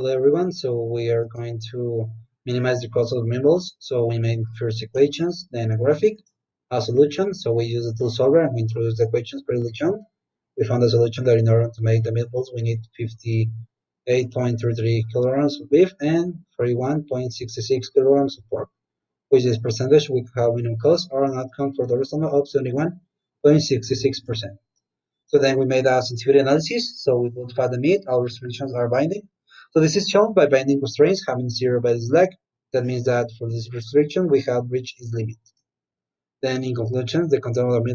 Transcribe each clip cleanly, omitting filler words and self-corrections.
Hello everyone, so we are going to minimize the cost of meatballs. So we made first equations, then a graphic, a solution. So we use the tool solver and we introduce the equations per each. We found a solution that in order to make the meatballs we need 58.33 kilograms of beef and 41.66 kilograms of pork, which is percentage we have minimum cost or an outcome for the result of 71.66%. So then we made a sensitivity analysis. So we modified the meat. Our restrictions are binding. So this is shown by binding constraints having zero by this leg. That means that for this restriction, we have reached its limit. Then in conclusion, the content of the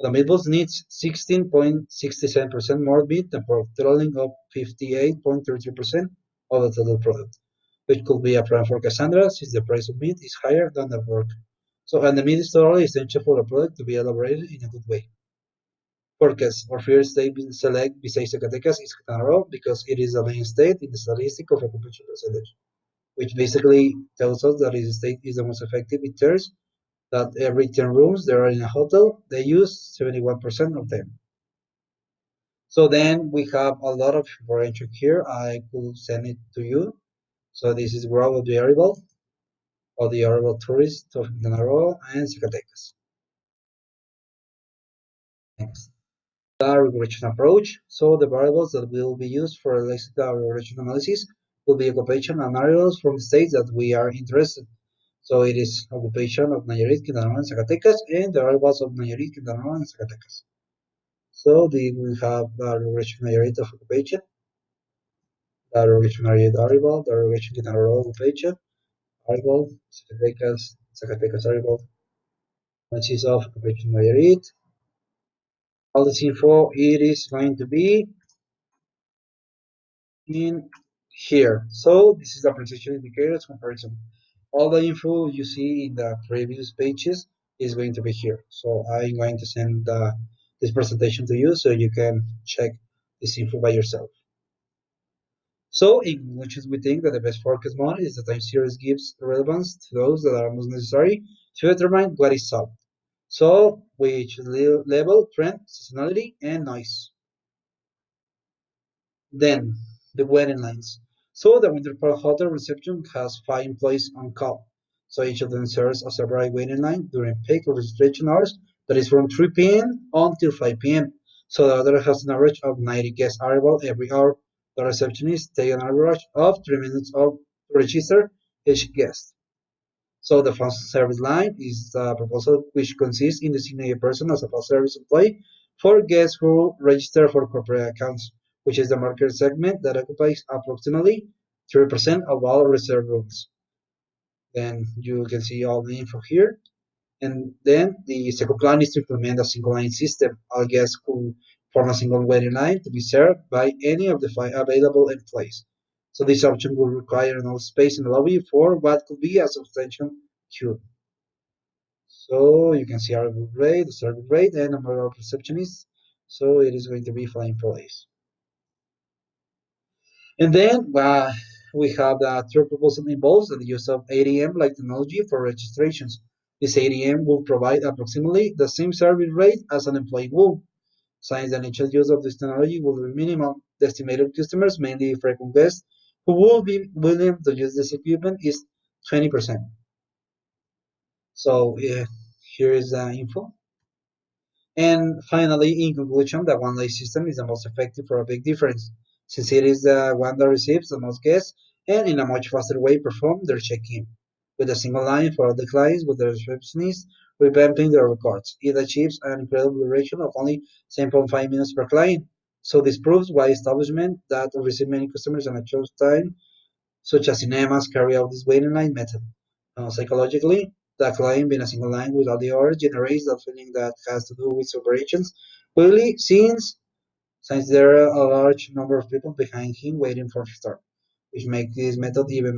meatballs needs 16.67% more meat than pork, totaling up 58.33% of the total product, which could be a problem for Cassandra since the price of meat is higher than the pork. So, and the meat is totally essential for the product to be elaborated in a good way. Forecast or first state select besides Zacatecas is Quintana Roo because it is the main state in the statistic of occupation percentage, which basically tells us that this state is the most effective in terms that every 10 rooms there are in a hotel, they use 71% of them. So then we have a lot of information here. I could send it to you. So this is growth of the arrival tourists of Quintana Roo and Zacatecas. Next. The regression approach. So the variables that will be used for lexical regression analysis will be occupation and arrivals from the states that we are interested. So it is occupation of Nayarit, Quintana Roo, and Zacatecas, and the arrivals of Nayarit, Quintana Roo, and Zacatecas. So we have the regression Nayarit of occupation, the regression Nayarit arrival, the regression Quintana Roo occupation, arrival, Zacatecas arrival, analysis of occupation Nayarit. All this info it is going to be in here. So this is the precision indicators comparison. All the info you see in the previous pages is going to be here. So I'm going to send this presentation to you so you can check this info by yourself. So in conclusion, we think that the best forecast model is the time series gives relevance to those that are most necessary to determine what is solved. So which level, trend, seasonality, and noise. Then, the waiting lines. So the Winterpark Hotel reception has 5 employees on call. So each of them serves as a bright waiting line during peak registration hours, that is from 3 p.m. until 5 p.m. So the hotel has an average of 90 guest arrival every hour. The receptionist takes an average of 3 minutes to register each guest. So the fast service line is a proposal which consists in designating a person as a fast service employee for guests who register for corporate accounts, which is the market segment that occupies approximately 3% of all reserved rooms. Then you can see all the info here. And then the second plan is to implement a single line system. All guests could form a single waiting line to be served by any of the 5 available employees. So this option will require enough space in the lobby for what could be a substantial queue. So you can see our rate, the service rate, and number of receptionists. So it is going to be 5 employees. And then we have the third proposal involves the use of ATM-like technology for registrations. This ATM will provide approximately the same service rate as an employee will. Since the initial use of this technology will be minimal, the estimated customers, mainly frequent guests, who will be willing to use this equipment is 20%. So here is the info. And finally, in conclusion, the one line system is the most effective for a big difference, since it is the one that receives the most guests and in a much faster way perform their check-in. With a single line for all the clients with the receptionist revamping their records, it achieves an incredible duration of only 7.5 minutes per client. So this proves why establishments that receive many customers in a short time, such as cinemas, carry out this waiting line method. Psychologically, the client being a single line with all the orders generates that feeling that has to do with operations quickly since there are a large number of people behind him waiting for his turn, which makes this method even more